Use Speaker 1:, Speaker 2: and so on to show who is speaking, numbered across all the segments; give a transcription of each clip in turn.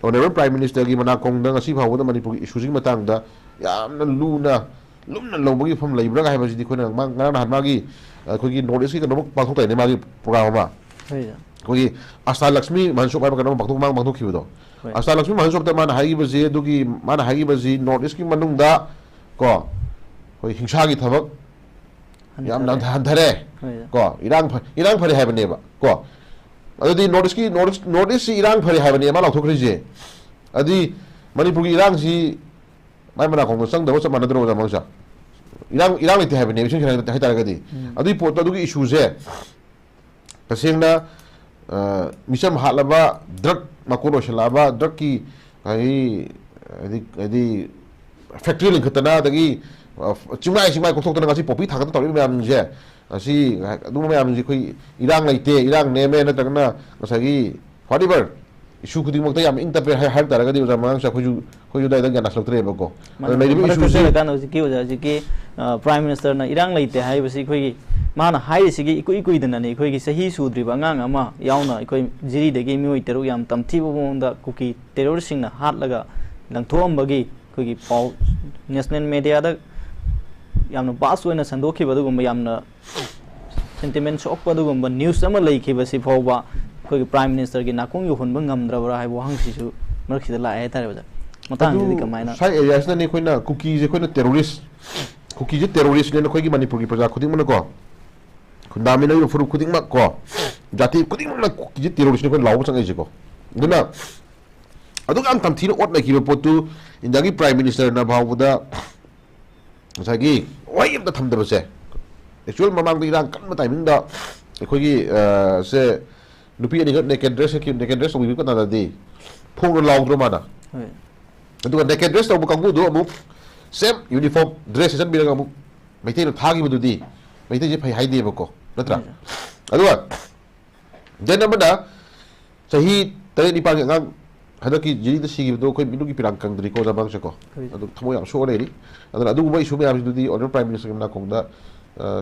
Speaker 1: Honorable Prime Minister की मना कोंगदा ngasi phawda Manipur issue sing matangda yamna lumna lobagi pham leibra ga haibasi dikhoina ngana hanmagi khogi notice ki kanok pathok taine magi program ma khogi Asta Lakshmi Mansop ba kanok pathok mang pathok khido Asta Lakshmi Mansop ta man hagi basi dugi man hagi basi notice ki manungda ko khoi hingsa gi thabak yamna handhare ko irang phari haibane ba ko Adi notice si irang phari haibane ma lathok rije adi Manipur ki irang si mai mana kong sang da wasa mana dro da mangsa irang ite haibane bising khana ta haitara gadi adi pot ta dugi issue je pasengna misam halaba drug makono shalaba drug ki ai adi factory link tana dagi chimai ko thok tana ngasi popi thak ta tori myam je asi du myam ji khoi irang leite irang neme na tagna ngasagi whatever issue khuding mokta yam interpret har tara gadi uza mang sa khoju dai da gana sloktre ba ko nei bi issue se
Speaker 2: kan ki uza ji ki prime minister na irang leite hai basi khoi mana hai si gi ikui dana ne khoi gi sahi sudri ba ngang ama yauna khoi jiri de gi mioi teru yam tamthi bo da kuki terror sing na hat laga lang thom bagi khoi gi pau national media da yamna pass oina sandokhi ba dugum yamna sentiment shock pa dugum news ama leikhi basi phawba khoi prime minister ki nakung yu hun bangam dra hai bo hang si su markhida la ai tare ba matang di kamaina
Speaker 1: sai areas na ne khoina cookie je khoina terrorist cookie je terrorist ne khoi gi Manipur ki praja khuding man ko khundami na yu furu khuding ma ko jati khuding ma cookie je terrorist ne khoi law chang ai je ko duna adu am tam thina ot na ki potu indagi prime minister na bawda sagi wai am ta tham da se actual mamang di rang kan ma timing da khoi gi se nupi ani naked dress wi ko na di phong law dro mana adu naked dress to kangbu do amu same uniform dress san biraga amu maitei no thagi bu di maitei je phai hai de ba ko natra adu den amada sahi tare ni pa ngang hadaki jiri da sigi do khoi minu ki pirang kang dri ko jabang se ko adu thamo yang so le ri adu bai issue me am du di order prime minister na kong da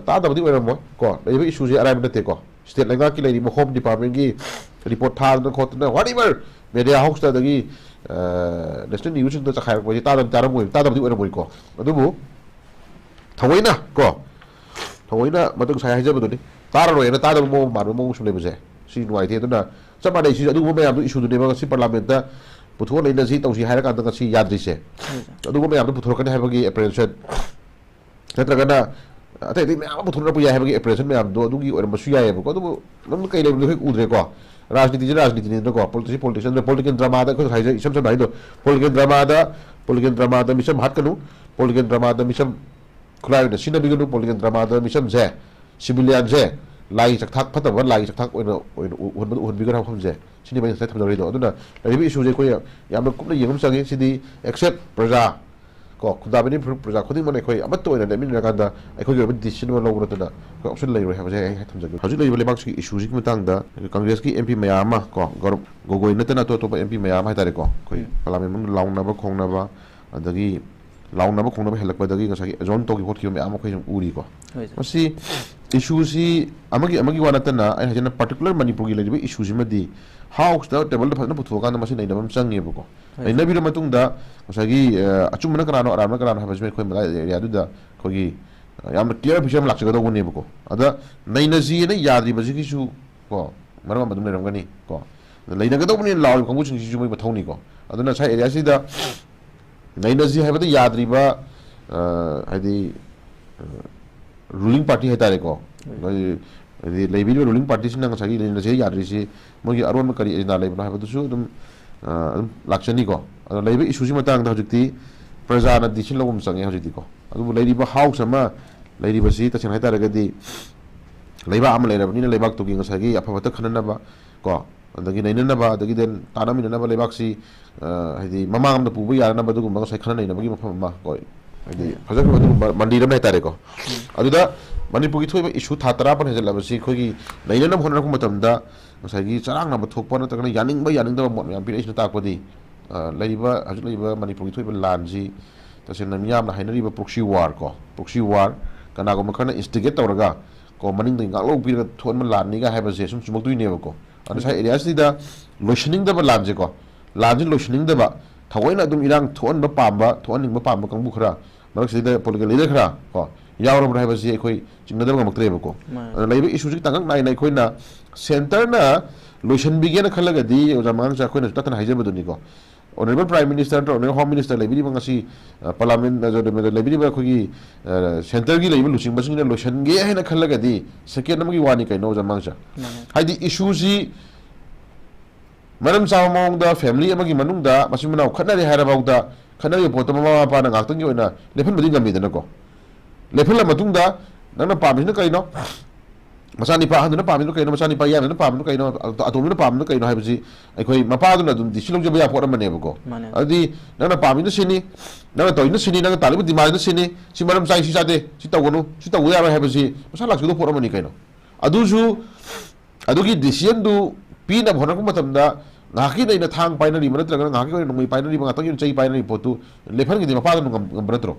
Speaker 1: ta da di ora mo ko le issue je arai ba te ko state lenga ki le ri mo home department ki report thal na khot na whatever media house ta dagi national news da chakhai ko ta da mo ta da di ora mo ko adu bu thawaina ko thawaina matung sai haja bu ni ta ro ena ta da mo mar mo sum le bu je si nuai the na sama dai si adu mo me am du issue du ne ba si parliament da puthor le na si tong si haira ka da si yadri se adu mo me am du puthor ka ne ha ba gi apprehension natra kana atai dei me am puthor na pu ya ha ba gi apprehension me am do adu gi or ma su ya ba ko du nam kai le lu hek udre ko राजनीति ने को political drama da ko haija isam sam dai do political drama da misam hat kanu political drama da misam khulai da sina biganu political drama da misam je civilian je lai chak thak phata wa lai chak thak oina hun bigana khom je sini bai sai tham dori do aduna ribi issue je ko yam na kum na yengam sagi sidi accept praja ko kuda bani praja khuding mane khoi amat to oina da min ra da ai khoi ge decision wa lo na ko option lai ro ha je ai tham jagi haju lai bale bang issue ji matang da congress ki mp mayama ko gogoi na tana to mp mayama hai tare ko khoi parliament mun laung na ba khong na ba adagi laung na ba khong na ba helak ba dagi ngasagi zone to ki hot ki me am khoi uri ko masi issue si amagi wana tana ai hajana particular Manipur gi lai issue ji madi house da table da phana putho kan masi nei da mam change ba ko ai na bi la matung da ngasagi achum na kana aram na kana ha basme khoi mala area du da khoi yam clear picture lak chagado gune ba ko ada nei na ji ne yadri ba ji ki su ko maram madum ram gani ko lai na ga do ni law ko ching ji mai ba thoni ko aduna sai area si da nei na ji ha ba da yadri ba hadi ruling party hai tare ko leibi ruling party sin nang sagi na je yadri si mogi aron kari na leibi na ba du su dum lakchani ko leibi issue ji matang da hojikti praja na disin logum sange hojikti ko adu leibi ba house ama leibi ba si ta sin hai tare ga di leiba am leira ni leibak to gi ngasagi afa bata khanana ba ko adagi naina ba adagi den tanami na ba leibak si hadi mamang da pubu yara na ba du ba sai khanana na ba gi mafam ma ko hadi phajak ba mandi ram hai tare ko aduda Manipur ki thoi issue thatara pan hejala ba si khoi gi naina na phonra ku matam da ngasagi charang na ba thok pa na ta kana yaning da mo yam pi isna ta ko di leiba haju leiba Manipur ki thoi ba lanji ta sen nam yam na hainari ba proxy war kana ko makana instigate tawraga ko maning ding ngalo pi thon man lan ni ga ha ba je sum chumok dui ne ba ko anu sai area si da lotioning da ba lan je ko ꯂꯥꯟꯁꯤ ꯂꯣꯏꯁꯤꯟꯅꯤꯡꯗꯕ ꯊꯑꯣꯏꯅ ꯑꯗꯨꯝ ꯏꯔꯥꯡ ꯊꯣꯛꯍꯟꯕ ꯄꯥꯝꯕ ꯊꯣꯛꯍꯟꯅꯤꯡꯕ ꯄꯥꯝꯕ ꯀꯥꯡꯕꯨ ꯈꯔ ꯃꯔꯛꯁꯤꯗ political leader ꯈꯔ ꯀꯣ ꯌꯥꯎꯔꯕ꯭ꯔꯥ ꯍꯥꯏꯕꯁꯤ ꯑꯩꯈꯣꯏ ꯆꯤꯡꯅꯗꯕ ꯉꯝꯃꯛꯇ꯭ꯔꯦꯕꯀꯣ ꯑꯗꯨꯅ ꯂꯩꯔꯤꯕ ꯏꯁꯨꯁꯤ ꯇꯥꯡꯀꯛ ꯅꯥꯏꯅ ꯑꯩꯈꯣꯏꯅ ꯁꯦꯟꯇꯔꯅ ꯂꯣꯏꯁꯤꯟꯕꯤꯒꯦꯅ ꯈꯜꯂꯒꯗꯤ ꯑꯣꯖꯥ ꯃꯉꯥꯡꯁꯦ ꯑꯩꯈꯣꯏꯅꯁꯨ ꯇꯠꯇꯅ ꯍꯥꯏꯖꯕꯗꯨꯅꯤꯀꯣ ꯑꯣꯅꯔꯦꯕꯜ ꯄ꯭ꯔꯥꯏꯝ ꯃꯤꯅꯤꯁꯇꯔ ꯅꯠꯇ꯭ꯔꯒ ꯑꯣꯅꯔꯦꯕꯜ ꯍꯣꯝ ꯃꯤꯅꯤꯁꯇꯔ ꯂꯩꯕꯤꯔꯤꯕ ꯉꯁꯤ ꯄꯥꯔꯂꯥꯃꯦꯟ ꯂꯩꯕꯤꯔꯤꯕ ꯑꯩꯈꯣꯏꯒꯤ ꯁꯦꯟꯇꯔꯒꯤ ꯂꯩꯔꯤꯕ ꯂꯨꯆꯤꯡꯕꯁꯤꯡꯅ ꯂꯣꯏꯁꯤꯟꯒꯦ ꯍꯥꯏꯅ ꯈꯜꯂꯒꯗꯤ ꯁꯦꯀꯦꯟ ꯑꯃꯒꯤ ꯋꯥꯅꯤ ꯀꯩꯅꯣ ꯑꯣꯖꯥ ꯃꯉꯥꯡꯁꯦ ꯍꯥꯏꯗꯤ ꯏꯁꯨꯁꯤ ꯃꯔꯝ ꯆꯥꯕ ꯃꯑꯣꯡꯗ ꯐꯦꯃꯤꯂꯤ ꯑꯃꯒꯤ ꯃꯅꯨꯡꯗ ꯃꯆꯤꯟ ꯃꯅꯥꯎ ꯈꯠꯅꯔꯦ ꯍꯥꯏꯔꯐꯥꯎꯗ ꯈꯠꯅꯔꯤꯕ ꯄꯣꯠꯇꯣ ꯃꯃꯥ ꯃꯄꯥꯅ ꯉꯥꯛꯇꯪꯒꯤ ꯑꯣꯏꯅ ꯂꯦꯞꯍꯟꯕꯗꯤ ꯉꯝꯃꯤꯗꯅꯀꯣ ꯂꯦꯞꯍꯜꯂ ꯃꯇꯨꯡꯗ ꯅꯪꯅ ꯄꯥꯝꯃꯤꯁꯤꯅ ꯀꯩꯅꯣ ꯃꯆꯥꯅꯤꯄꯥ ꯑꯍꯟꯗꯨꯅ ꯄꯥꯝꯃꯤꯗꯨꯅ ꯀꯩꯅꯣ ꯃꯆꯥꯅꯤꯄꯥ ꯌꯥꯝꯗꯨꯅ ꯄꯥꯝꯃꯤꯗꯨꯅ ꯀꯩꯅꯣ ꯑꯇꯣꯝꯕꯤꯅ ꯄꯥꯝꯃꯤꯗꯨꯅ ꯀꯩꯅꯣ ꯍꯥꯏꯕꯁꯤ ꯑꯩꯈꯣꯏ ꯃꯄꯥꯗꯨꯅ ꯑꯗꯨꯝ ꯗꯤꯁꯤꯖꯟ ꯂꯧꯖꯕ ꯌꯥꯕ ꯄꯣꯠ ꯑꯃꯅꯦꯕꯀꯣ ꯑꯗꯨꯗꯤ ꯅꯪꯅ ꯄꯥꯝꯃꯤꯗꯨ ꯁꯤꯅꯤ ꯅꯪꯅ ꯇꯧꯔꯤꯗꯨ ꯁꯤꯅꯤ ꯅꯪꯅ ꯇꯥꯜꯂꯤꯕ ꯗꯤꯃꯥꯟꯗꯨ ꯁꯤꯅꯤ ꯁꯤ ꯃꯔꯝ ꯆꯥꯏ ꯁꯤ ꯆꯥꯗꯦ ꯁꯤ ꯇꯧꯒꯅꯨ ꯁꯤ ꯇꯧꯕ ꯌꯥꯔꯣꯏ ꯍꯥꯏꯕꯁꯤ ꯃꯁꯥ ꯂꯥꯛꯆꯒꯗꯕ ꯄꯣꯠ ꯑꯃꯅꯤ ꯀꯩꯅꯣ ꯑꯗꯨꯁꯨ ꯑꯗꯨꯒꯤ ꯗꯤꯁꯤꯖꯟꯗꯨ ꯄꯤꯅꯕ ꯍꯣꯠꯅꯔꯛꯄ ꯃꯇꯝꯗ ꯉꯥꯏꯍꯥꯛꯀꯤ ꯑꯣꯏꯅ ꯊꯥꯡ ꯄꯥꯏꯅꯔꯤꯕ ꯅꯠꯇ꯭ꯔꯒ ꯉꯥꯏꯍꯥꯛꯀꯤ ꯑꯣꯏꯅ ꯅꯣꯡꯃꯩ ꯄꯥꯏꯅꯔꯤꯕ ꯉꯥꯛꯇꯪꯒꯤ ꯑꯣꯏꯅ ꯆꯩ ꯄꯥꯏꯅꯔꯤꯕ ꯄꯣꯠꯇꯨ ꯂꯦꯞꯍꯟꯒꯗꯤ ꯃꯄꯥꯗꯨꯅ ꯉꯝꯕ ꯅꯠꯇ꯭ꯔꯣ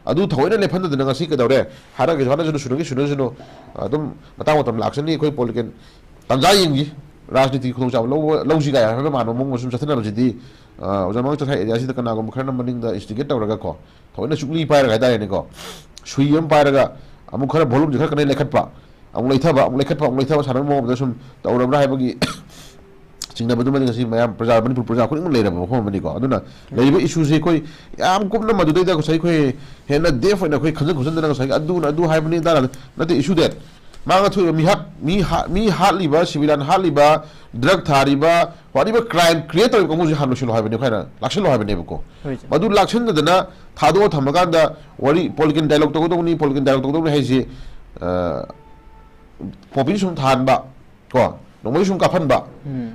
Speaker 1: ꯑꯗꯨ ꯊꯑꯣꯏꯅ ꯂꯦꯞꯍꯟꯗꯗꯅ ꯉꯁꯤ ꯀꯩꯗꯧꯔꯦ ꯍꯥꯏꯔꯒꯁꯨ ꯍꯥꯏꯔꯁꯨ ꯁꯨꯅꯁꯨꯅꯨ ꯑꯗꯨꯝ ꯃꯇꯥꯡ ꯃꯇꯝ ꯂꯥꯛꯁꯅꯤ ꯑꯩꯈꯣꯏ ꯄꯣꯂꯤꯇꯤꯀꯦꯜ ꯇꯥꯟꯖꯥ ꯌꯦꯡꯈꯤ ꯔꯥꯖꯅꯤꯇꯤꯒꯤ ꯈꯨꯗꯣꯡꯆꯥꯕ ꯂꯧꯁꯤ ꯀꯥꯏ ꯍꯥꯏꯕ ꯃꯥꯟꯕ ꯃꯑꯣꯡ ꯁꯨꯝ ꯆꯠꯊꯅꯕꯁꯤꯗꯤ ꯑꯣꯖꯥ ꯃꯉꯥꯡ ꯆꯠꯊꯥꯏ ꯑꯦꯔꯤꯌꯥꯁꯤꯗ ꯀꯅꯥꯒꯨꯝꯕ ꯈꯔꯅ ꯃꯅꯤꯡꯗ ꯏꯟꯁꯇꯤꯒꯦꯠ ꯇꯧꯔꯒꯀꯣ ꯊꯑꯣꯏꯅ ꯆꯨꯛꯂꯤ ꯄꯥꯏꯔꯒ ꯍꯥꯏꯇꯥꯔꯦꯅꯦꯀꯣ ꯁꯨꯏ ꯑꯃ ꯄꯥꯏꯔꯒ ꯑꯃꯨꯛ ꯈꯔ ꯚꯣꯂꯨꯝꯁꯦ ꯈꯔ ꯀꯟꯅ ꯂꯩꯈꯠꯄ ꯑꯃꯨꯛ ꯂꯩꯊꯕ ꯑꯃꯨꯛ ꯂꯩꯈꯠꯄ ꯑꯃꯨꯛ ꯂꯩꯊꯕ ꯁꯥꯟꯅꯕ ꯃꯑꯣꯡꯗ ꯁꯨꯝ ꯇꯧꯔꯕ꯭ꯔꯥ ꯍꯥꯏꯕꯒꯤ ꯆꯤꯡꯅꯕꯗꯨꯃꯗꯤ ꯉꯁꯤ ꯃꯌꯥꯝ ꯄ꯭ꯔꯖꯥ ꯃꯅꯤꯄꯨꯔ ꯄ꯭ꯔꯖꯥ ꯈꯨꯗꯤꯡꯃꯛ ꯂꯩꯔꯕ ꯃꯐꯝ ꯑꯃꯅꯤꯀꯣ ꯑꯗꯨꯅ ꯂꯩꯔꯤꯕ ꯏꯁꯨꯁꯦ ꯑꯩꯈꯣꯤ ꯌꯥꯝ ꯀꯨꯞꯅ ꯃꯗꯨꯗꯩꯗ ꯉꯁꯥꯏ ꯑꯩꯈꯣꯏ ꯍꯦꯟꯅ ꯗꯦꯐ ꯑꯣꯏꯅ ꯑꯩꯈꯣꯏ ꯈꯟꯖꯟ ꯈꯣꯠꯆꯟꯗꯅ ꯉꯁꯥꯏ ꯑꯗꯨꯅ ꯑꯗꯨ ꯍꯥꯏꯕꯅꯤ ꯅꯠꯇꯦ ꯏꯁꯨ ꯗꯦꯠ ꯃꯥꯡꯉ ꯊꯣꯛꯏꯕ ꯃꯤ ꯍꯥꯠꯂꯤꯕ ꯁꯤꯚꯤꯂꯤꯌꯟ ꯍꯥꯠꯂꯤꯕ ꯗ꯭ꯔꯒ ꯊꯥꯔꯤꯕ ꯋꯥꯔꯤꯕ ꯀ꯭ꯔꯥꯏꯝ ꯀ꯭ꯔꯤꯌꯦꯠ ꯇꯧꯔꯤꯕ ꯀꯥꯡꯕꯨꯁꯤ ꯍꯥꯟꯅ ꯂꯣꯏꯁꯤꯜꯂꯣ ꯍꯥꯏꯕꯅꯤ ꯑꯩꯈꯣꯏꯅ ꯂꯥꯛꯁꯤꯜꯂꯣ ꯍꯥꯏꯕꯅꯦꯕꯀꯣ ꯃꯗꯨ ꯂꯥꯛꯁꯤꯟꯗꯗꯅ ꯊꯥꯗꯣꯛꯑ ꯊꯝꯃꯀꯥꯟꯗ ꯋꯥꯔꯤ ꯄꯣꯂꯤꯇꯤꯀꯦꯜ ꯗꯥꯏꯂꯣꯛ ꯇꯧꯒꯗꯧꯕꯅꯤ ꯄꯣꯂꯤꯇꯤꯀꯦꯜ ꯗꯥꯏꯂꯣꯛ ꯇꯧꯒꯗꯧꯕꯅꯤ ꯍꯥꯏꯁꯤ ꯄꯣꯄꯤ ꯁꯨꯝ ꯊꯥꯍꯟꯕ ꯀꯣ ꯅꯣꯡꯃꯩ ꯁꯨꯝ ꯀꯥꯞꯍꯟꯕ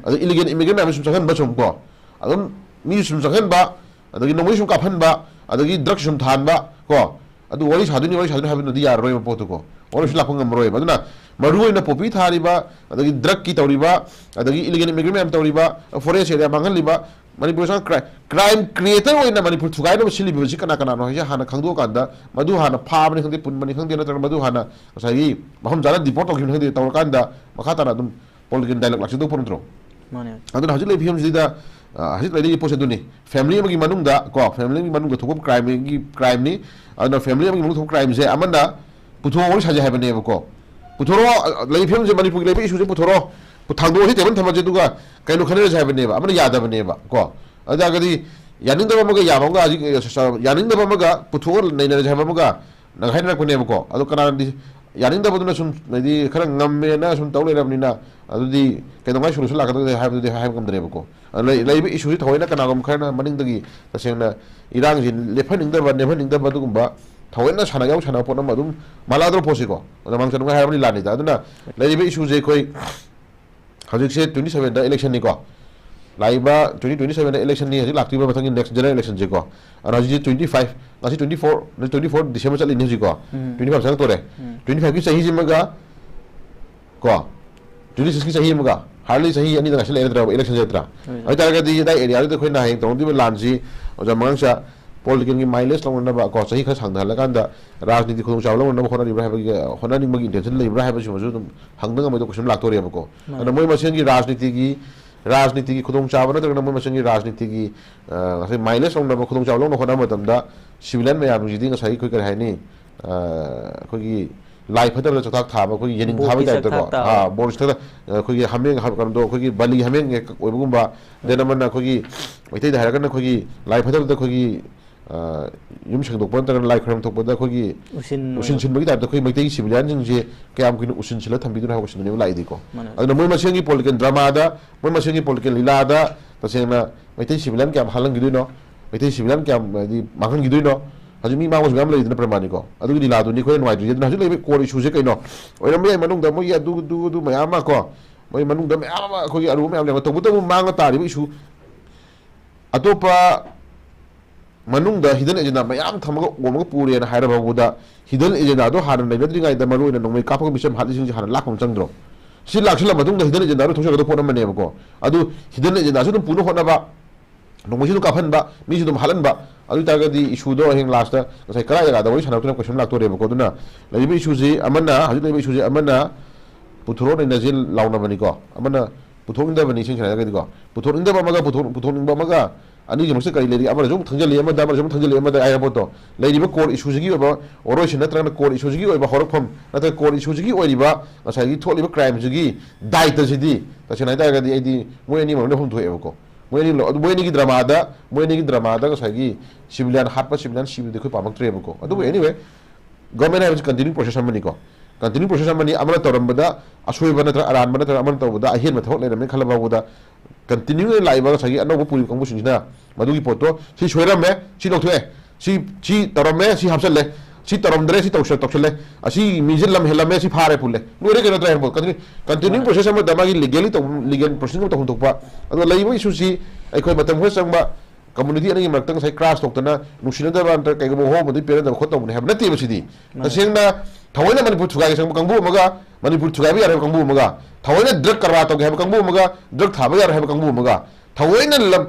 Speaker 1: ꯑꯗ ꯏꯂꯤꯒꯦꯟ ꯏꯃꯤꯒ꯭ꯔꯦꯟ ꯃꯌꯥꯝ ꯁꯨꯝ ꯆꯪꯍꯟꯕ ꯁꯨꯝ ꯀꯣ ꯑꯗꯨꯝ ꯃꯤ ꯁꯨꯝ ꯆꯪꯍꯟꯕ ꯑꯗꯒꯤ ꯅꯣꯡꯃꯩ ꯁꯨꯝ ꯀꯥꯞꯍꯟꯕ ꯑꯗꯒꯤ ꯗ꯭ꯔꯒ ꯁꯨꯝ ꯊꯥꯍꯟꯕ ꯀꯣ ꯑꯗꯨ ꯋꯥꯔꯤ ꯁꯥꯗꯣꯏꯅꯤ ꯍꯥꯏꯕꯗꯨꯅꯗꯤ ꯌꯥꯔꯔꯣꯏꯕ ꯄꯣꯠꯇꯨꯀꯣ ꯋꯥꯔꯤꯁꯨ ꯂꯥꯛꯄ ꯉꯝꯃꯔꯣꯏꯕ ꯑꯗꯨꯅ ꯃꯔꯨꯑꯣꯏꯅ ꯄꯣꯄꯤ ꯊꯥꯔꯤꯕ ꯑꯗꯒꯤ ꯗ꯭ꯔꯒꯀꯤ ꯇꯧꯔꯤꯕ ꯑꯗꯒꯤ ꯏꯂꯤꯒꯦꯟ ꯏꯃꯤꯒ꯭ꯔꯦꯟ ꯃꯌꯥꯝ ꯇꯧꯔꯤꯕ ꯐꯣꯔꯦꯁ ꯑꯦꯔꯤꯌꯥ ꯃꯥꯡꯍꯜꯂꯤꯕ ꯃꯅꯤꯄꯨꯔ ꯀ꯭ꯔꯥꯏꯝ ꯀ꯭ꯔꯤꯌꯦꯇꯔ ꯑꯣꯏꯅ ꯃꯅꯤꯄꯨꯔ ꯊꯨꯒꯥꯏꯅꯕ ꯁꯤꯜꯂꯤꯕꯁꯤ ꯀꯅꯥ ꯀꯅꯥꯅꯣ ꯍꯥꯏꯁꯦ ꯍꯥꯟꯅ ꯈꯪꯗꯣꯛꯑꯀꯥꯟꯗ ꯃꯗꯨ ꯍꯥꯟꯅ ꯐꯥꯕꯅꯤ ꯈꯪꯗꯦ ꯄꯨꯟꯕꯅꯤ ꯈꯪꯗꯦ ꯅꯠꯇ꯭ꯔꯒ ꯃꯗꯨ ꯍꯥꯟꯅ ꯉꯁꯥꯏꯒꯤ ꯃꯐꯝ ꯆꯥꯅ ꯗꯤꯄꯣꯔꯠ ꯇꯧꯈꯤꯕꯅꯤ ꯈꯪꯗꯦ ꯇꯧꯔꯀꯥꯟꯗ ꯃꯈꯥ ꯇꯥꯅ ꯑꯗꯨꯝ ꯄꯣꯂꯤꯇꯤꯀꯦꯜ ꯗꯥꯏꯂꯣꯛ ꯂꯥꯛꯆꯗꯧꯕ ꯅꯠꯇ꯭ꯔꯣ ꯑꯗꯨꯅ ꯍꯧꯖꯤꯛ ꯂꯩꯔꯤꯕ ꯐꯤꯕꯝꯁꯤꯗ ꯍꯧꯖꯤꯛ ꯂꯩꯔꯤꯕ ꯄꯣꯠꯁꯦ ꯑꯗꯨꯅꯤ ꯐꯦꯃꯤꯂꯤ ꯑꯃꯒꯤ ꯃꯅꯨꯡꯗ ꯀꯣ ꯐꯦꯃꯤꯂꯤ ꯑꯃꯒꯤ ꯃꯅꯨꯡꯗ ꯊꯣꯛꯄ ꯀ꯭ꯔꯥꯏꯝꯅꯤ ꯑꯗꯨꯅ ꯐꯦꯃꯤꯂꯤ ꯑꯃꯒꯤ ꯃꯅꯨꯡꯗ ꯊꯣꯛꯄ ꯀ꯭ꯔꯥꯏꯝꯁꯦ ꯑꯃꯅ ꯄꯨꯊꯣꯛꯑ ꯋꯥꯔꯤ ꯁꯥꯖꯩ ꯍꯥꯏꯕꯅꯦꯕꯀꯣ ꯄꯨꯊꯣꯔꯛꯑꯣ ꯂꯩꯔꯤꯕ ꯐꯤꯕꯝꯁꯦ ꯃꯅꯤꯄꯨꯔꯒꯤ ꯂꯩꯕ ꯏꯁꯨꯁꯦ ꯄꯨꯊꯣꯔꯛꯑꯣ ꯊꯥꯡꯗꯣꯛꯑꯁꯤ ꯇꯦꯕꯜ ꯊꯝꯃꯁꯦ ꯑꯗꯨꯒ ꯀꯩꯅꯣ ꯈꯟꯅꯔꯁꯦ ꯍꯥꯏꯕꯅꯦꯕ ꯑꯃꯅ ꯌꯥꯗꯕꯅꯦꯕ ꯀꯣ ꯑꯗꯨꯇꯥꯔꯒꯗꯤ ꯌꯥꯅꯤꯡꯗꯕ ꯑꯃꯒ ꯌꯥꯕ ꯑꯃꯒ ꯍꯧꯖꯤꯛ ꯌꯥꯅꯤꯡꯗꯕ ꯑꯃꯒ ꯄꯨꯊꯣꯛꯑ ꯅꯩꯅꯔꯁꯦ ꯍꯥꯏꯕ ꯑꯃꯒ ꯍꯥꯏꯅꯔꯛꯄꯅꯦꯕꯀꯣ ꯑꯗꯣ ꯀꯅꯥꯅꯗꯤ ꯌꯥꯅꯤꯡꯗꯕꯗꯨꯅ ꯁꯨꯝ ꯍꯥꯏꯗꯤ ꯈꯔ ꯉꯝꯃꯦꯅ ꯁꯨꯝ ꯇꯧ ꯂꯩꯔꯕꯅꯤ나 ꯑꯗꯨꯗꯤ ꯀꯩꯗꯧꯉꯩ ꯁꯣꯂꯨꯁꯟ ꯂꯥꯛꯀꯗꯒꯦ ꯍꯥꯏꯕꯗꯨꯗꯤ ꯍꯥꯏꯕ ꯉꯝꯗ꯭ꯔꯦꯕꯀꯣ ꯂꯩꯔꯤꯕ ꯏꯁꯨꯁꯤ ꯊꯑꯣꯏꯅ ꯀꯅꯥꯒꯨꯝꯕ ꯈꯔꯅ ꯃꯅꯤꯡꯗꯒꯤ ꯇꯁꯦꯡꯅ ꯏꯔꯥꯡꯁꯤ ꯂꯦꯞꯍꯟꯅꯤꯡꯗꯕ ꯅꯦꯝꯍꯟꯅꯤꯡꯗꯕ ꯑꯗꯨꯒꯨꯝꯕ ꯊꯑꯣꯏꯅ ꯁꯥꯟꯅꯕ ꯄꯣꯠ ꯑꯃ ꯑꯗꯨꯝ ꯃꯥꯜꯂꯛꯗ꯭ꯔꯣ ꯄꯣꯠꯁꯤꯀꯣ ꯑꯗ ꯃꯥꯡꯆꯅꯉꯥꯏ ꯍꯥꯏꯔꯕꯅꯤ ꯂꯥꯟꯅꯤꯗ ꯑꯗꯨꯅ ꯂꯩꯔꯤꯕ ꯏꯁꯨꯁꯦ ꯑꯩꯈꯣꯏ ꯍꯧꯖꯤꯛꯁꯦ 27ꯗ ꯏꯂꯦꯛꯁꯟꯅꯤꯀꯣ ꯂꯥꯛꯏꯕ 2027ꯗ इलेक्शननी हजिक लाक्तिबा मथंगी नेक्स्ट जनरल इलेक्शन जे को और हजिक 25 ngasi 24 डिसेंबर चली हजिक को 25 संग तोरे 25 की सही जिमगा को 26 की सही मगा हार्डली सही अनि दंगा ले इलेक्शन जेत्रा अइ तारगा दी दा एरिया दे खोइ नाइ तोंदी लानजी ओजा मंगसा पॉलिटिकल की माइलेज लंगनबा को सही खा सांगदा हलकांदा राजनीति खुदुम चावला वनबा होना रिब्रा हाबगी होना निमगी इंटेंशन लेब्रा हाबजी मजु हंगदंगा मदो क्वेश्चन लाक्तोरेबको अन मोय मसेन की राजनीति की खुदों चाव नत्रगना मोय मसेन की राजनीति की ngasi माइलेज लंगनबा खुदों चावला नो होना मतमदा सिविलियन मयाम जिदि ngasi खोइ कर हाइनी खोगी लाई फदर चथाक थाबा खोगी येनिंग थाबा टाइप को बोर्ड था खोगी हमें हमदो खोगी बली हमें ओइबगुंबा देनमना खोगी मैथै दा हारगना खोगी लाई फदर दा खोगी ꯌꯨꯝ ꯁꯦꯡꯗꯣꯛꯄ ꯅꯠꯇ꯭ꯔꯒ ꯂꯥꯏ ꯈꯣꯏꯔꯝ ꯊꯣꯛꯄꯗ ꯑꯩꯈꯣꯏꯒꯤ ꯎꯁꯤꯟ ꯁꯤꯟꯕꯒꯤ ꯇꯥꯏꯞꯇ ꯑꯩꯈꯣꯏ ꯃꯩꯇꯩ ꯁꯤꯚꯤꯂꯤꯌꯟꯁꯤꯡꯁꯦ ꯀꯌꯥꯝ ꯀꯨꯏꯅ ꯎꯁꯤꯟ ꯁꯤꯜꯂ ꯊꯝꯕꯤꯗꯨꯅ ꯍꯥꯏꯕ ꯀꯣꯏꯁꯟꯗꯨꯅꯦꯕ ꯂꯥꯛꯏꯗꯤꯀꯣ ꯑꯗꯨꯅ ꯃꯣꯏ ꯃꯁꯦꯟꯒꯤ ꯄꯣꯂꯤꯇꯤꯀꯦꯜ ꯗ꯭ꯔꯃꯥꯗ ꯃꯣꯏ ꯃꯁꯦꯟꯒꯤ ꯄꯣꯂꯤꯇꯤꯀꯦꯜ ꯂꯤꯂꯥꯗ ꯇꯁꯦꯡꯅ ꯃꯩꯇꯩ ꯁꯤꯚꯤꯂꯤꯌꯟ ꯀꯌꯥꯝ ꯍꯥꯜꯍꯟꯈꯤꯗꯣꯏꯅꯣ ꯃꯩꯇꯩ ꯁꯤꯚꯤꯂꯤꯌꯟ ꯀꯌꯥꯝ ꯍꯥꯏꯗꯤ ꯃꯥꯡꯍꯟꯈꯤꯗꯣꯏꯅꯣ ꯍꯧꯖꯤꯛ ꯃꯤ ꯃꯥꯡꯕꯁꯨ ꯃꯌꯥꯝ ꯂꯩꯗꯅ ꯄ꯭ꯔꯃꯥꯅꯤꯀꯣ ꯑꯗꯨꯒꯤ ꯂꯤꯂꯥꯗꯨꯅꯤ ꯑꯩꯈꯣꯏꯅ ꯅꯨꯡꯉꯥꯏꯇ꯭ꯔꯤꯁꯦ ꯑꯗꯨꯅ ꯍꯧꯖꯤꯛ ꯂꯩꯕ ꯀꯣꯔ ꯏꯁꯨꯁꯦ ꯀꯩꯅꯣ ꯑꯣꯏꯔꯝꯕ ꯌꯥꯏ ꯃꯅꯨꯡꯗ ꯃꯣꯏꯒꯤ ꯑꯗꯨ ꯃꯌꯥꯝ ꯑꯃ ꯀꯣ ꯃꯣꯏ ꯃꯅꯨꯡꯗ ꯃꯌꯥꯝ ꯑꯃ ꯑꯩꯈꯣꯏꯒꯤ ꯑꯔꯨꯕ ꯃꯌꯥꯝ ꯂꯩꯕ ꯇꯧꯕꯇꯕꯨ ꯃꯥꯡꯉ ꯇꯥꯔꯤꯕ ꯏꯁꯨ ꯑꯇꯣꯞꯄ मनूंग हिडन एजेंडा मैम थमग ओमग पूरेन हायरबाबुदा हिडन एजेंडा दो हारन लेनद्रिङाइदा मरुइन नोंमै कापग मिसम हादिसिङ हारन लाखम चंद्रो सि लाखसिला मदुंग हिडन एजेंडा रो थोसगदो फोन मनेबको अदु हिडन एजेंडा सु पुनो होनबा नोंमै सु काफनबा मिसु दम हालनबा अदु तागदि इशु दो हें लास्ट गसाइ करा जगा दवै सानावतुना क्वेश्चन लाक्तोरेबको दुना लैबि इशु जी अमना हजि लैबि इशु जी अमना पुथुरो नै नजिल लाउनबनिको अमना पुथोनिंदबनी सिंग छना गदिको पुथोनिंदब अमगा पुथोनिंब अमगा अनि जमसे कई लेरी अमर जुम थंजली अमदा अमर जुम थंजली अमदा आयरपोर्ट लेरीबा कोर इशूजगी ओबा ओरोशन नत्रन कोर इशूजगी ओबा हरफम नत्र कोर इशूजगी ओरिबा असागी थोलिबा क्राइम जगी दाइट सिदी तछना तागदी आइदी मोयनी मने हम थोएबको मोयनी की ड्रामादा असागी सिविलियन हाटपा सिविलियन सिबिदे खै पामक्त्रेबको अदु anyway government has continue process अमनिको कंटिन्यू प्रोसेस अमनी अमना तोरमबदा असोइबा नत्र अरानबा नत्र अमन तौबदा अहेन मथौ लेरमे खलबाबुदा कंटिन्यू लाइबा सगी अनोबो पुरी कंबु सिंजना मदुगी पोतो सी सोइरमे सी लोथुए सी तरमे सी हबसले सी तरमद्रे सी तौसले असी मिजिलम हेलमे सी फारे पुले लोरे केनो ट्रायल बो कंटिन्यू प्रोसेस अम दमागी लीगल प्रोसेस को तहुंतोपा अदो लाइबो इशू सी अखोय मतम हो संबा कम्युनिटी अनगी मरतंग साइ क्रास तोक्तना नुसिनदबा अंतर कइगबो हो मदि पेरदा खोतोबने हेब नति बसिदी तसेंगना थवैना मणिपुर थुगागे संग कंबु मगा मणिपुर थुगाबि यारे कंबु मगा थवैना ड्रग करवा तो हेब कंबु मगा ड्रग थाबा यारे हेब कंबु मगा थवैना लम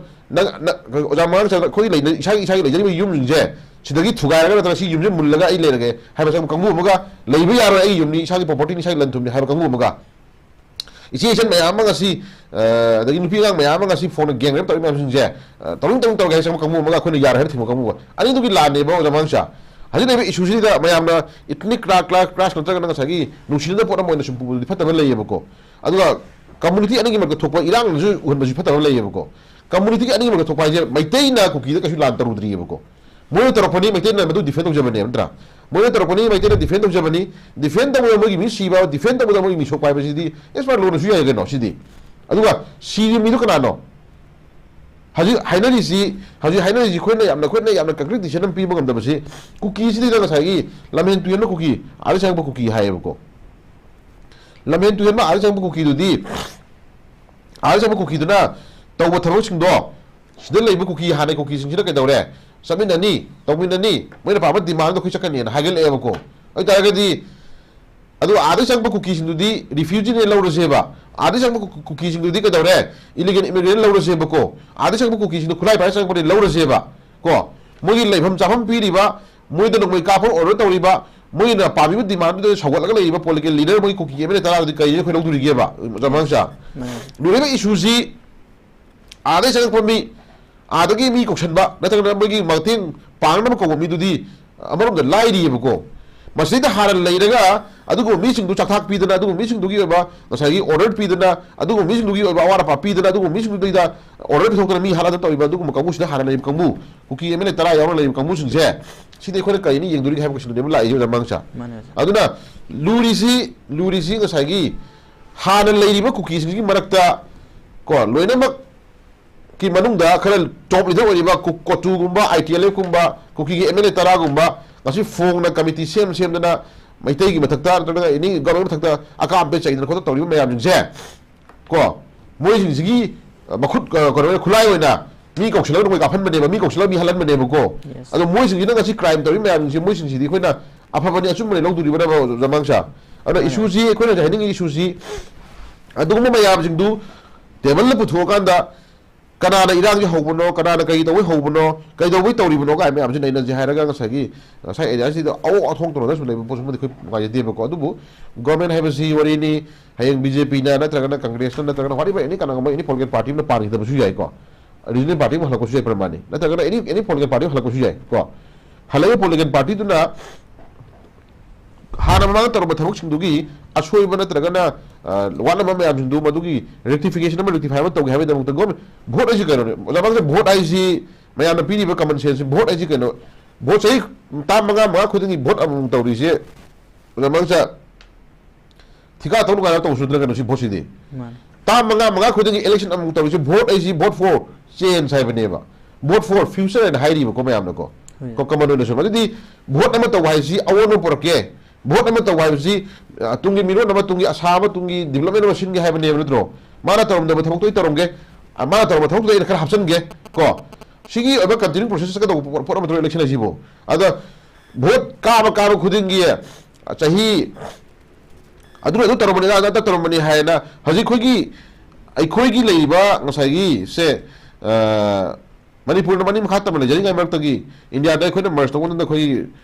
Speaker 1: ओजामान सा खोइ लेना इसाई लेजरि युम लिंजे सिदगी थुगारगा नत्र सि युमजे मुल्लगा आई लेरगे हेब संग कंबु मगा लेबि यारो आई युमनि इसागी प्रॉपर्टी नि इसागी लंथुमनि हेब कंबु मगा इसी इसन ma'am ngasi dagi nupi ngang ma'am ngasi phone geng rem tori ma'am sinje tong ga sang kamu maga khone yar her thimu kamu ani dugi la ne ba jamang sha haji ne issue si da ma'am na itni class natra ga ngasi nusin da pora moina sum pu di fataba leye bako aduga community ani gi ma thokpa irang ju hun ba ju fataba leye bako community ani ma thokpa je maitai na ku ki da kasu lan tarudri bako moyo taropani maitai na madu defend jabane amtra मोने तरपनी माइते defend जबनी defend तब मोगी मी सीबा defend तब मोगी मी सोपाय बसिदी S bar loan सुया गनो सिदी अदुगा सीरी मी कनानो हाजि हाइनरी खोइना यामना concrete decision पीबो गमदबसि cookie सिदी दा सागी लमेन तुयन cookie आरि सांग कुकी हायबको लमेन तुयन आरि सांग कुकी दुदी आरि सांग कुकी दुना तव थरो सिंगदो सिदा लेबो कुकी हाने कुकी सिंगसिदा कैदौरे समिननी तौमिननी मोइना पाबा डिमांड खै सकनी हागेल एबको ओइ तारगदी अदु आदि संग कुकी सिंदुदी रिफ्यूजी ने लौरसेबा आदि संग कुकी सिंदुदी कदौरे इलीगल इमिग्रेंट लौरसेबको आदि संग कुकी सिंदु खुलाइ पाइ संग परि लौरसेबा को मोगी लेफम चाफम पीरिबा मोइदा नोइ काफर ऑर्डर तौरिबा मोइना पाबिबो डिमांड दे सगलगा लेबा पॉलिटिकल लीडर मोइ कुकी एमे तारादी कइ खै लौदुरिगेबा जमांसा नुरेबा इशूजी आदि संग पमी आदगी मी कोक्सनबा नतगना मगी मगथिंग पांगनम को मिदुदी अमरम द लाइरिबको मसिदा हारन लेरगा अदुगो मिसिंग दु चथाक पीदना अदुगो मिसिंग दुगी ओबा नसागी ऑर्डर पीदना अदुगो मिसिंग दुगी ओबा वारा पा पीदना अदुगो मिसिंग दुगी दा ऑर्डर पिथोकना मी हाला तौइबा अदुगो कंबुसिदा हारन लेब कंबु कुकी एमने तरा यावना लेब कंबु सिंसे सिदे खोने कइनि यंगदुरी हाब कोसिन देम लाइ जो जमांगसा अदुना लूरिसी नसागी हारन लेरिबा कुकी सिंगी मरक्ता को लोइनमक कि मनुंगदा खरल टॉप लीडर ओरिबा कोटू गुंबा आईटीएल गुंबा कुकी एमएलए तरा गुंबा ngasi फोंगना कमिटी सेमदना मैतै की मथक्ता नत्रगा एनी गवर्नमेंट मथक्ता अकाम पे चाहिदना खोता तौरिबा मैम जिंसे को मोइ जिंगी मखुत गवर्नमेंट खुलाय होइना मी कौशल मोइ गाफन बनेबा मी कौशल मी हलन बनेबा को अदो मोइ जिंगी ngasi क्राइम तौरि मैम जिंसे मोइ जिंसी खोइना अफबनि असुम बने लौदुरिबा जमांगसा अदो इशू जी खोइना जाहिनिंग इशू जी अदुगुम मैम जिंदु टेबल ले पुथोकांदा कनाना इरांग जे होबनो कनाना कई तवै होबनो कई तवै तौरिबनो गाय मैम जे नैना जे हायरागा ngसागी साइ एरिया सिदा औ अथोंग तरो ना सुले पोसुम दे गाय देबको अदुबु गवर्नमेंट हैबसि वरिनी हायंग बीजेपी ना नत्रगना कांग्रेस ना नत्रगना Hariba any कनागा any political party ना पारी दबसु जाय को रीजनल पार्टी में हलको सुय प्रमाणी नत्रगना एनी पॉलिटिकल पार्टी हलको सुय को हलगे पॉलिटिकल पार्टी दुना हाना मा तरब थबक सिंदुगी असोइबा नत्रगना वान मा मैम सिंदु मदुगी रेक्टिफिकेशन मा रेक्टिफाई मा तौगे हाबे दमुत गम भोट आइसि कनो लबांग भोट आइसि मैम पीरिबा कमन सेंस भोट आइसि कनो भोट सही ता मगा खुदिंगी भोट अमु तौरिसे लबांग सा थिका तौनु गा तौसुद्र कनो सि भोसिदि ता मगा खुदिंगी इलेक्शन अमु तौरिसे भोट आइसि भोट फॉर चेंज हाइबनेबा भोट फॉर फ्यूचर एंड हाइरिबा को मैम नको को कमन ने सो मदि भोट अमु तौ हाइसि अवोनो परके भोट अमु तौ हाइसि तुंगी मिरो नम तुंगी असाब तुंगी डेवलपमेंट मशीन गे हाइबनेबा नत्रो माना तौरम दब थमक तोय तौरमगे माना तौरम थमक तोय खर हापसनगे को सिगी अब कंटिन्यू प्रोसेस का फॉर अमु इलेक्शन आइसिबो अदा भोट काब खुदिंगी चाही अदुना अदु तरमनि दा तरमनि हायना हजि खोगी लेइबा ngसागी से मणिपुर मनि मखा तमले जरिंग मरतगी इंडिया दा खोइना मर्ज तोगन खोई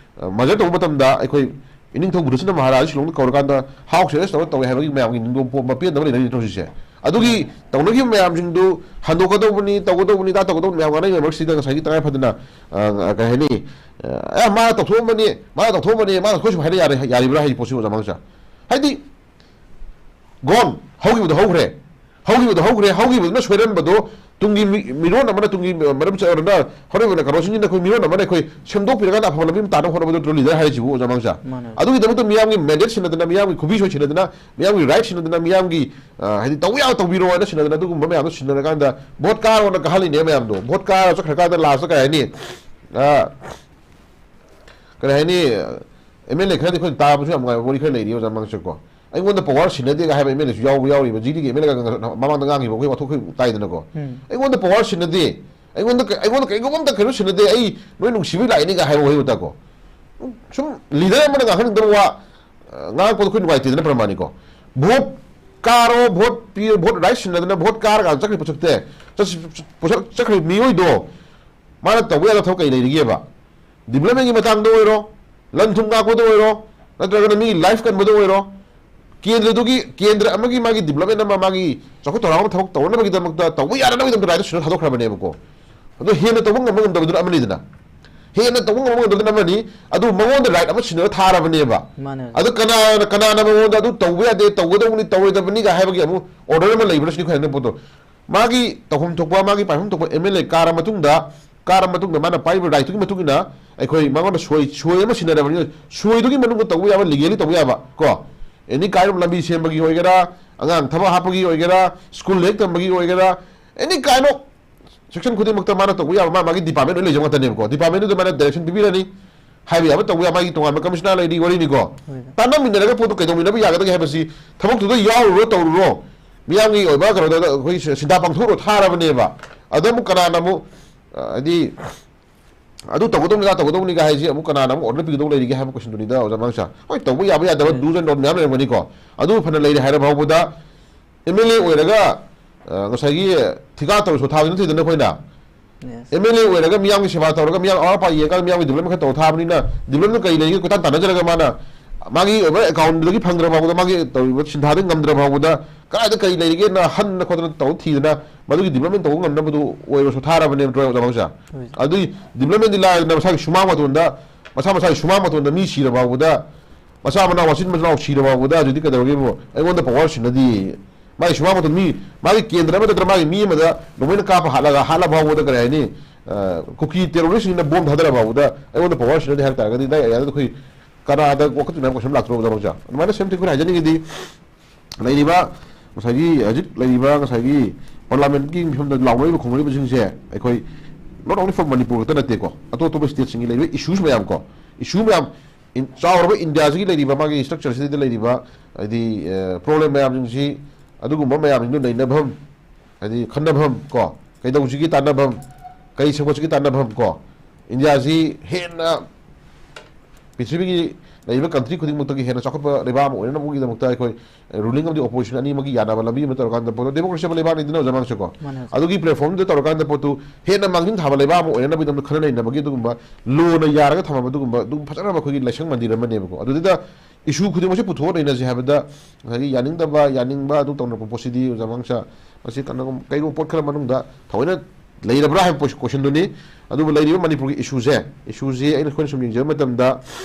Speaker 1: मजर तो मतमदा खोई इनिंग थो गुरुसना महाराज शिलोंग कौरकांदा हाउ सेरेस तो हाबगी मैम निंगो मपेन दबले नै तोसिसे ꯑꯗꯨꯒꯤ ꯇꯧꯅꯈꯤꯕ ꯃꯌꯥꯝꯁꯤꯡꯗꯨ ꯍꯟꯗꯣꯛꯀꯗꯧꯕꯅꯤ ꯇꯧꯒꯗꯧꯕꯅꯤ ꯗꯥ ꯇꯧꯒꯗꯧꯕꯅꯤ ꯃꯌꯥꯝ ꯉꯥꯡꯅꯩ ꯃꯔꯛꯁꯤꯗ ꯉꯁꯥꯏꯒꯤ ꯇꯉꯥꯏ ꯐꯗꯅ ꯀꯩ ꯍꯥꯏꯅꯤ ꯃꯥꯅ ꯇꯧꯊꯣꯛꯑꯝꯕꯅꯤ ꯃꯥꯅ ꯑꯩꯈꯣꯏ ꯁꯨꯝ ꯍꯥꯏꯅ ꯌꯥꯔꯤꯕ꯭ꯔꯥ ꯍꯥꯏꯗꯤ ꯄꯣꯠꯁꯤ ꯑꯣꯖꯥ ꯃꯥꯡꯁꯥ ꯍꯥꯏꯗꯤ ꯒꯣꯟ ꯍꯧꯈꯤꯕꯗꯣ ꯍꯧꯈꯤꯕꯗꯨꯅ ꯁꯣꯏꯔꯝꯕꯗꯣ ꯇꯨꯡꯒꯤ ꯃꯤꯔꯣꯟ ꯑꯃꯅ ꯇꯨꯡꯒꯤ ꯃꯔꯝ ꯆꯠꯂꯒ ꯍꯣꯔꯦꯟ ꯀꯩꯅꯣꯁꯤꯡꯁꯤꯅ ꯑꯩꯈꯣꯏ ꯃꯤꯔꯣꯟ ꯑꯃꯅ ꯑꯩꯈꯣꯏ ꯁꯦꯝꯗꯣꯛꯄꯤꯔꯀꯥꯟꯗ ꯑꯐꯕ ꯂꯝꯕꯤ ꯇꯥꯅꯕ ꯍꯣꯠꯅꯕꯗꯨ ꯂꯤꯗꯔ ꯍꯥꯏꯔꯤꯁꯤꯕꯨ ꯑꯣꯖꯥ ꯃꯥꯡꯁꯥ ꯑꯗꯨꯒꯤꯗꯃꯛꯇ ꯃꯤꯌꯥꯝꯒꯤ ꯃꯦꯟꯗꯦꯠ ꯁꯤꯟꯅꯗꯅ ꯃꯤꯌꯥꯝꯒꯤ ꯈꯨꯕꯤꯁꯣꯏ ꯁꯤꯟꯅꯗꯅ ꯃꯤꯌꯥꯝꯒꯤ ꯔꯥꯏꯠ ꯁꯤꯟꯅꯗꯅ ꯃꯤꯌꯥꯝꯒꯤ ꯍꯥꯏꯗꯤ ꯇꯧꯕ ꯌꯥꯕ ꯇꯧꯕꯤꯔꯣ ꯍꯥꯏꯅ ꯁꯤꯟꯅꯗꯅ ꯑꯗꯨꯒꯨꯝꯕ ꯃꯌꯥꯝꯗꯣ ꯁꯤꯟꯅꯔꯀꯥꯟꯗ ꯚꯣꯠ ꯀꯥꯔꯣꯅ ꯀꯥꯍꯜꯂꯤꯅꯦ ꯃꯌꯥꯝꯗꯣ ꯚꯣꯠ ꯀꯥꯔ ꯆꯠꯈ꯭ꯔꯀꯥꯟꯗ ꯂꯥꯁꯇ ꯀꯩ ꯍꯥꯏꯅꯤ ꯀꯔꯤ ꯍꯥꯏꯅꯤ ꯑꯦꯝ ꯑꯦꯜ ꯑꯦ ꯈꯔꯗꯤ ꯑꯩꯈꯣꯏ ꯇꯥꯕꯁꯨ ꯌꯥꯝ ꯅꯨꯡꯉꯥꯏꯕ ꯋꯥꯔꯤ ꯈꯔ ꯂꯩꯔꯤ ꯑꯣꯖꯥ ꯃꯥꯡꯁꯥꯀꯣ ꯑꯩꯉꯣꯟꯗ ꯄꯋꯥꯔ ꯁꯤꯟꯅꯗꯦꯒ ꯍꯥꯏꯕ ꯑꯦꯝ ꯑꯦꯜ ꯑꯦꯁꯨ ꯌꯥꯎꯔꯤꯕ ꯖꯤꯗꯤꯒꯤ ꯑꯦꯝ ꯑꯦꯜ ꯑꯦꯒ ꯃꯃꯥꯡꯗ ꯉꯥꯡꯈꯤꯕ ꯑꯩꯈꯣꯏ ꯋꯥꯊꯣꯛ ꯇꯥꯏꯗꯅꯀꯣ ꯑꯩꯉꯣꯟꯗ ꯄꯋꯥꯔ ꯁꯤꯟꯅꯗꯦ ꯑꯩꯉꯣꯟꯗ ꯀꯩꯒꯨꯝꯕ ꯑꯝꯇ ꯀꯩꯅꯣ ꯁꯤꯟꯅꯗꯦ ꯑꯩ ꯅꯣꯏ ꯅꯨꯡꯁꯤꯕꯩ ꯂꯥꯛꯏꯅꯤꯒ ꯍꯥꯏꯕ ꯋꯥꯍꯩ ꯋꯥꯇꯥꯀꯣ ꯁꯨꯝ ꯂꯤꯗꯔ ꯑꯃꯅ ꯉꯥꯡꯍꯟꯅꯤꯡꯗꯕ ꯋꯥ ꯉꯥꯡꯉꯛꯄꯗꯣ ꯑꯩꯈꯣꯏ ꯅꯨꯡꯉꯥꯏꯇꯦꯗꯅ ꯄ꯭ꯔꯃꯥꯅꯤꯀꯣ ꯚꯣꯠ ꯀꯥꯔꯣ ꯚꯣꯠ ꯄꯤꯔꯣ ꯚꯣꯠ ꯔꯥꯏꯠ ꯁꯤꯟꯅꯗꯅ ꯚꯣꯠ ꯀꯥꯔꯒ ꯆꯠꯈ꯭ꯔꯤ ꯆꯠꯈ꯭ꯔꯤ ꯃꯤꯑꯣꯏꯗꯣ ꯃꯥꯅ ꯇꯧꯕ ꯌꯥꯕ ꯊꯕꯛ ꯀꯩ ꯂꯩꯔꯤꯒꯦꯕ ꯗꯤꯕꯂꯞꯃꯦꯟꯒꯤ ꯃꯇꯥꯡꯗ ꯑꯣꯏꯔꯣ ꯂꯟ ꯊꯨꯝ ꯉꯥꯛꯄꯗ ꯑꯣꯏꯔꯣ ꯅꯠꯇ꯭ꯔꯒꯅ ꯃꯤꯒꯤ ꯂꯥꯏꯐ ꯀꯟꯕꯗ ꯑꯣꯏꯔꯣ ꯀꯦꯟꯗ꯭ꯔ ꯑꯃꯒꯤ ꯃꯥꯒꯤ ꯗꯤꯕꯂꯞꯃꯦꯟ ꯑꯃ ꯃꯥꯒꯤ ꯆꯥꯎꯈꯠ ꯊꯧꯔꯥꯡ ꯑꯃ ꯊꯕꯛ ꯇꯧꯅꯕꯒꯤꯗꯃꯛꯇ ꯇꯧꯕ ꯌꯥꯅꯕꯒꯤꯗꯃꯛꯇ ꯔꯥꯏꯠꯇ ꯁꯤꯟꯅ ꯊꯥꯗꯣꯛꯈ꯭ꯔꯕꯅꯦꯕꯀꯣ ꯑꯗꯣ ꯍꯦꯟꯅ ꯇꯧꯕ ꯉꯝꯕ ꯉꯝꯗꯕꯗꯨꯅ ꯑꯃꯅꯤꯗꯅ ꯍꯦꯟꯅ ꯇꯧꯕ ꯉꯝꯕ ꯉꯝꯗꯕꯗꯨꯅ ꯑꯃꯅꯤ ꯑꯗꯨ ꯃꯉꯣꯟꯗ ꯔꯥꯏꯠ ꯑꯃ ꯁꯤꯟꯅꯔ ꯊꯥꯔꯕꯅꯦꯕ ꯑꯗꯨ ꯀꯅꯥꯅ ꯃꯉꯣꯟꯗ ꯑꯗꯨ ꯇꯧꯕ ꯌꯥꯗꯦ ꯇꯧꯒꯗꯧꯕꯅꯤ ꯇꯧꯔꯣꯏꯗꯕꯅꯤꯒ ꯍꯥꯏꯕꯒꯤ ꯑꯃꯨꯛ ꯑꯣꯔꯗꯔ ꯑꯃ ꯂꯩꯕ꯭ꯔꯥ ꯁꯤꯅꯤ ꯈꯜꯂꯤ ꯄꯣꯠꯇꯣ ꯃꯥꯒꯤ ꯇꯧꯐꯝ ꯊꯣꯛꯄ ꯃꯥꯒꯤ ꯄꯥꯏꯐꯝ ꯊꯣꯛꯄ ꯑꯦꯝ ꯑꯦꯜ ꯑꯦ ꯀꯥꯔ ꯃꯇꯨꯡꯗ ꯃꯥꯅ ꯄꯥꯏꯕ ꯔꯥꯏꯠꯇꯨꯒꯤ ꯃꯇꯨꯡ ꯏꯟꯅ ꯑꯩꯈꯣꯏ ꯃꯉꯣꯟꯗ ꯁꯣꯏ ꯑꯃ ꯁꯤꯟꯅꯔꯕꯅꯤ ꯁꯣꯏꯗꯨꯒꯤ ꯃꯅꯨꯡꯗ ꯇꯧꯕ ꯌꯥꯕ ꯂꯤꯒꯦꯜꯂꯤ ꯇꯧꯕ ꯌꯥꯕ ꯀꯣ ꯑꯦꯅꯤ ꯀꯥꯏꯟ ꯂꯝꯕꯤ ꯁꯦꯝꯕꯒꯤ ꯑꯣꯏꯒꯦꯔꯥ ꯑꯉꯥꯡ ꯊꯕꯛ ꯍꯥꯞꯄꯒꯤ ꯑꯣꯏꯒꯦꯔꯥ ꯁ꯭ꯀꯨꯜ ꯍꯦꯛ ꯇꯝꯕꯒꯤ ꯑꯣꯏꯒꯦꯔꯥ ꯑꯦꯅꯤ ꯀꯥꯏꯟ ꯑꯣꯐ ꯁꯦꯛꯁꯟ ꯈꯨꯗꯤꯡꯃꯛꯇ ꯃꯥꯅ ꯇꯧꯕ ꯌꯥꯕ ꯃꯥꯒꯤ ꯗꯤꯄꯥꯔꯠꯃꯦꯟ ꯂꯣꯏ ꯂꯩꯖꯕ ꯉꯥꯛꯇꯅꯦꯕꯀꯣ ꯗꯤꯄꯥꯔꯠꯃꯦꯟꯗꯨꯗ ꯃꯥꯅ ꯗꯥꯏꯔꯦꯛꯁꯟ ꯄꯤꯕꯤꯔꯅꯤ ꯍꯥꯏꯕ ꯌꯥꯕ ꯇꯧꯕ ꯌꯥꯕ ꯃꯥꯒꯤ ꯇꯣꯉꯥꯟꯕ ꯀꯃꯤꯁꯅꯔ ꯂꯩꯔꯤ ꯋꯥꯔꯤꯅꯤꯀꯣ ꯇꯥꯟꯅꯃꯤꯟꯅꯔꯒ ꯄꯣꯠꯇꯨ ꯀꯩꯗꯧꯃꯤꯟꯅꯕ ꯌꯥꯒꯗꯒꯦ ꯍꯥꯏꯕꯁꯤ ꯊꯕꯛꯇꯨꯗ ꯌꯥꯎꯔꯨꯔꯣ ꯇꯧꯔꯨꯔꯣ ꯃꯤꯌꯥꯝꯒꯤ ꯑꯣꯏꯕ ꯀꯩꯅꯣꯗ ꯑꯩꯈꯣꯏ ꯁꯤꯟꯊꯥ ꯄꯥꯡꯊꯣꯛꯑ ꯊꯥꯔꯕꯅꯦꯕ ꯑꯗ ꯑꯃꯨꯛ ꯀꯅꯥꯅ ꯑꯃꯨꯛ ꯍꯥꯏꯗꯤ ꯑꯗꯨ ꯇꯧꯒꯗꯧꯅꯤꯒ ꯍꯥꯏꯁꯤ ꯑꯃꯨꯛ ꯀꯅꯥꯅ ꯑꯃꯨꯛ ꯑꯣꯔꯗꯔ ꯄꯤꯒꯗꯧ ꯂꯩꯔꯤꯒꯦ ꯍꯥꯏꯕ ꯀꯣꯏꯁꯟꯗꯨꯅꯤꯗ ꯑꯣꯖꯥ ꯃꯥꯡꯁꯥ ꯍꯣꯏ ꯇꯧꯕ ꯌꯥꯕ ꯌꯥꯗꯕ ꯗꯨꯁ ꯑꯦꯟ ꯗꯣꯟ ꯃꯌꯥꯝ ꯂꯩꯔꯝꯒꯅꯤꯀꯣ ꯑꯗꯨ ꯐꯅ ꯂꯩꯔꯦ ꯍꯥꯏꯔ ꯐꯥꯎꯕꯗ ꯑꯦꯝ ꯑꯦꯜ ꯑꯦ ꯑꯣꯏꯔꯒ ꯉꯁꯥꯏꯒꯤ ꯊꯤꯀꯥ ꯇꯧꯔꯁꯨ ꯊꯥꯕꯗꯤ ꯅꯠꯇꯦꯗꯅ ꯑꯩꯈꯣꯏꯅ ꯑꯦꯝ ꯑꯦꯜ ꯑꯦ ꯑꯣꯏꯔꯒ ꯃꯤꯌꯥꯝꯒꯤ ꯁꯦꯕꯥ ꯇꯧꯔꯒ ꯃꯤꯌꯥꯝ ꯑꯋꯥꯠ ꯑꯄꯥ ꯌꯦꯡꯉꯀꯥꯟꯗ ꯃꯤꯌꯥꯝꯒꯤ ꯗꯤꯕꯂꯞꯃꯦꯟ ꯈꯔ ꯇꯧꯔ ꯊꯥꯕꯅꯤꯅ ꯗꯤꯕꯂꯞꯃꯦꯟ ꯀꯩ ꯂꯩꯒꯦ ꯀꯣꯏꯇꯥꯟ ꯇꯥꯟꯅꯖꯔꯒ ꯃꯥꯅ ꯃꯥꯒꯤ ꯑꯣꯏꯕ ꯑꯦꯀꯥꯎꯟꯗꯒꯤ ꯐꯪꯗ꯭ꯔ ꯐꯥꯎꯕꯗ ꯃꯥꯒꯤ ꯇꯧꯔꯤꯕ ꯁꯤꯟꯊꯥꯗ ꯉꯝꯗ꯭ꯔ ꯐꯥꯎꯕꯗ ꯀꯗꯥꯏꯗ ꯀꯩ ꯂꯩꯔꯤꯒꯦꯅ ꯍꯟꯅ ꯈꯣꯠꯇꯅ ꯇꯧ ꯊꯤꯗꯅ ꯃꯗꯨꯒꯤ ꯗꯤꯕꯂꯞꯃꯦꯟ ꯇꯧꯕ ꯉꯝꯅꯕꯗꯨ ꯑꯣꯏꯔꯁꯨ ꯊꯥꯔꯕꯅꯦꯕ ꯅꯠꯇ꯭ꯔꯣ ꯑꯣꯖꯥ ꯃꯥꯡꯁꯥ ꯑꯗꯨꯒꯤ ꯗꯤꯕꯂꯞꯃꯦꯟꯗꯤ ꯂꯥꯏꯔꯗꯅ ꯃꯁꯥꯒꯤ ꯁꯨꯃꯥꯡ ꯃꯇꯣꯟꯗ ꯃꯁꯥꯒꯤ ꯁꯨꯃꯥꯡ ꯃꯇꯣꯟꯗ ꯃꯤ ꯁꯤꯔ ꯐꯥꯎꯕꯗ ꯃꯆꯥ ꯃꯅꯥꯎ ꯃꯆꯤꯟ ꯃꯅꯥꯎ ꯁꯤꯔ ꯐꯥꯎꯕꯗ ꯍꯧꯖꯤꯛꯇꯤ ꯀꯩꯗꯧꯔꯒꯦꯕꯨ ꯑꯩꯉꯣꯟꯗ ꯄꯋꯥꯔ ꯁꯤꯟꯅꯗꯤ ꯃꯥꯒꯤ ꯁꯨꯃꯥꯡ ꯃꯇꯣꯟ ꯃꯤ ꯃꯥꯒꯤ ꯀꯦꯟꯗ꯭ꯔ ꯑꯃ ꯅꯠꯇ꯭ꯔꯒ ꯃꯥꯒꯤ ꯃꯤ ꯑꯃꯗ ꯅꯣꯡꯃꯩꯅ ꯀꯥꯞꯄ ꯍꯥꯠꯂ ꯐꯥꯎꯕꯗ ꯀꯔꯤ ꯍꯥꯏꯅꯤ ꯀꯨꯀꯤ ꯇꯦꯔꯣꯔꯤꯁꯁꯤꯡꯅ ꯕꯣꯝ ꯊꯥꯗꯔ ꯐꯥꯎꯕꯗ ꯑꯩꯉꯣꯟꯗ ꯄꯋꯥꯔ ꯁꯤꯟꯅꯗꯦ ꯍꯥꯏꯕ ꯇꯥꯔꯒꯗꯤ ꯗꯥꯏ ꯑꯦꯔꯤꯌꯥꯗ ꯑꯩꯈꯣꯏ ꯀꯅꯥꯗ ꯋꯥꯀꯠꯇꯨꯅ ꯀꯣꯏꯁꯟ ꯂꯥꯛꯇ꯭ꯔꯣ ꯑꯣꯖꯥ ꯃꯥꯡꯁꯥ ꯑꯗꯨꯃꯥꯏꯅ ꯁꯦꯝ ꯑꯩꯈꯣꯏꯅ ꯍꯥꯏꯖꯅꯤꯡꯉꯤꯗꯤ ꯂꯩꯔꯤꯕ ꯉꯁꯥꯏꯒꯤ ꯍꯧꯖꯤꯛ ꯂꯩꯔꯤꯕ ꯉꯁꯥꯏꯒꯤ ꯄꯥꯔꯂꯥꯃꯦꯟꯠꯀꯤ ꯃꯤꯐꯝꯗ ꯂꯥꯎꯅꯔꯤꯕ ꯈꯣꯡꯅꯔꯤꯕꯁꯤꯡꯁꯦ ꯑꯩꯈꯣꯏ ꯅꯣꯠ ꯑꯣꯟꯂꯤ ꯐꯣꯔ ꯃꯅꯤꯄꯨꯔ ꯈꯛꯇ ꯅꯠꯇꯦꯀꯣ ꯑꯇꯣꯞ ꯑꯇꯣꯞꯄ ꯁ꯭ꯇꯦꯠꯁꯤꯡꯒꯤ ꯂꯩꯔꯤꯕ ꯏꯁꯨꯁ ꯃꯌꯥꯝ ꯀꯣ ꯏꯁꯨ ꯃꯌꯥꯝ ꯆꯥꯎꯔꯕ ꯏꯟꯗꯤꯌꯥꯁꯤꯒꯤ ꯂꯩꯔꯤꯕ ꯃꯥꯒꯤ ꯏꯁꯇ꯭ꯔꯛꯆꯔꯁꯤꯗ ꯂꯩꯔꯤꯕ ꯍꯥꯏꯗꯤ ꯄ꯭ꯔꯣꯕ꯭ꯂꯦꯝ ꯃꯌꯥꯝꯁꯤꯡꯁꯤ ꯑꯗꯨꯒꯨꯝꯕ ꯃꯌꯥꯝꯁꯤꯡꯗꯨ ꯅꯩꯅꯐꯝ ꯍꯥꯏꯗꯤ ꯈꯟꯅꯐꯝ ꯀꯣ ꯀꯩꯗꯧꯁꯤꯒꯤ ꯇꯥꯟꯅꯐꯝ ꯀꯩ ꯁꯦꯝꯒꯠꯁꯤꯒꯤ ꯇꯥꯟꯅꯐꯝ ꯀꯣ ꯏꯟꯗꯤꯌꯥꯁꯤ ꯍꯦꯟꯅ ꯄ꯭ꯔꯤꯊꯤꯕꯤꯒꯤ ꯂꯩꯔꯤꯕ ꯀꯟꯇ꯭ꯔꯤ ꯈꯨꯗꯤꯡꯃꯛꯇꯒꯤ ꯍꯦꯟꯅ ꯆꯥꯎꯈꯠꯄ ꯂꯩꯕꯥꯛ ꯑꯃ ꯑꯣꯏꯅꯅꯕꯒꯤꯗꯃꯛꯇ ꯑꯩꯈꯣꯏ ꯔꯨꯂꯤꯡ ꯑꯃꯗꯤ ꯑꯣꯄꯣꯖꯤꯁꯟ ꯑꯅꯤꯃꯛꯒꯤ ꯌꯥꯅꯕ ꯂꯝꯕꯤ ꯑꯃ ꯇꯧꯔꯀꯥꯟꯗ ꯄꯣꯠꯇꯣ ꯗꯦꯃꯣꯀ꯭ꯔꯦꯁꯤ ꯑꯃ ꯂꯩꯕꯥꯛꯅꯤꯗꯅ ꯑꯣꯖꯥ ꯃꯥꯡꯁꯥꯀꯣ ꯑꯗꯨꯒꯤ ꯄ꯭ꯂꯦꯠꯐꯣꯝꯗ ꯇꯧꯔꯀꯥꯟꯗ ꯄꯣꯠꯇꯨ ꯍꯦꯟꯅ ꯃꯥꯡꯖꯤꯜ ꯊꯥꯕ ꯂꯩꯕꯥꯛ ꯑꯃ ꯑꯣꯏꯅꯅꯕꯒꯤꯗꯃꯛꯇ ꯈꯟꯅ ꯅꯩꯅꯕꯒꯤ ꯑꯗꯨꯒꯨꯝꯕ ꯂꯣꯅ ꯌꯥꯔꯒ ꯊꯝꯃꯕ ꯑꯗꯨꯒꯨꯝꯕ ꯑꯗꯨꯝ ꯐꯖꯅꯕ ꯑꯩꯈꯣꯏꯒꯤ ꯂꯥꯏꯁꯪ ꯃꯟꯗꯤꯔ ꯑꯃꯅꯦꯕꯀꯣ ꯑꯗꯨꯗꯨꯗ ꯏꯁꯨ ꯈꯨꯗꯤꯡꯃꯛꯁꯦ ꯄꯨꯊꯣꯛꯑ ꯅꯩꯅꯁꯤ ꯍꯥꯏꯕꯗ ꯉꯁꯥꯏꯒꯤ ꯌꯥꯅꯤꯡꯗꯕ ꯌꯥꯅꯤꯡꯕ ꯑꯗꯨ ꯇꯧꯅꯔꯛꯄ ꯄꯣꯠꯁꯤꯗꯤ ꯑꯣꯖꯥ ꯃꯥꯡꯁꯥ ꯃꯁꯤ ꯀꯩꯒꯨꯝꯕ ꯄꯣꯠ ꯈꯔ ꯃꯅꯨꯡꯗ ꯊꯑꯣꯏꯅ ꯂꯩꯔꯕ꯭ꯔꯥ ꯍꯥꯏꯕ ꯀꯣꯏꯁꯟꯗꯨꯅꯤ ꯑꯗꯨꯕꯨ ꯂꯩꯔꯤꯕ ꯃꯅꯤꯄꯨꯔꯒꯤ ꯏꯁꯨꯁꯦ ꯑꯩꯈꯣꯏꯅ ꯁꯨꯝ ꯌꯦꯡꯖꯕ ꯃꯇꯝꯗ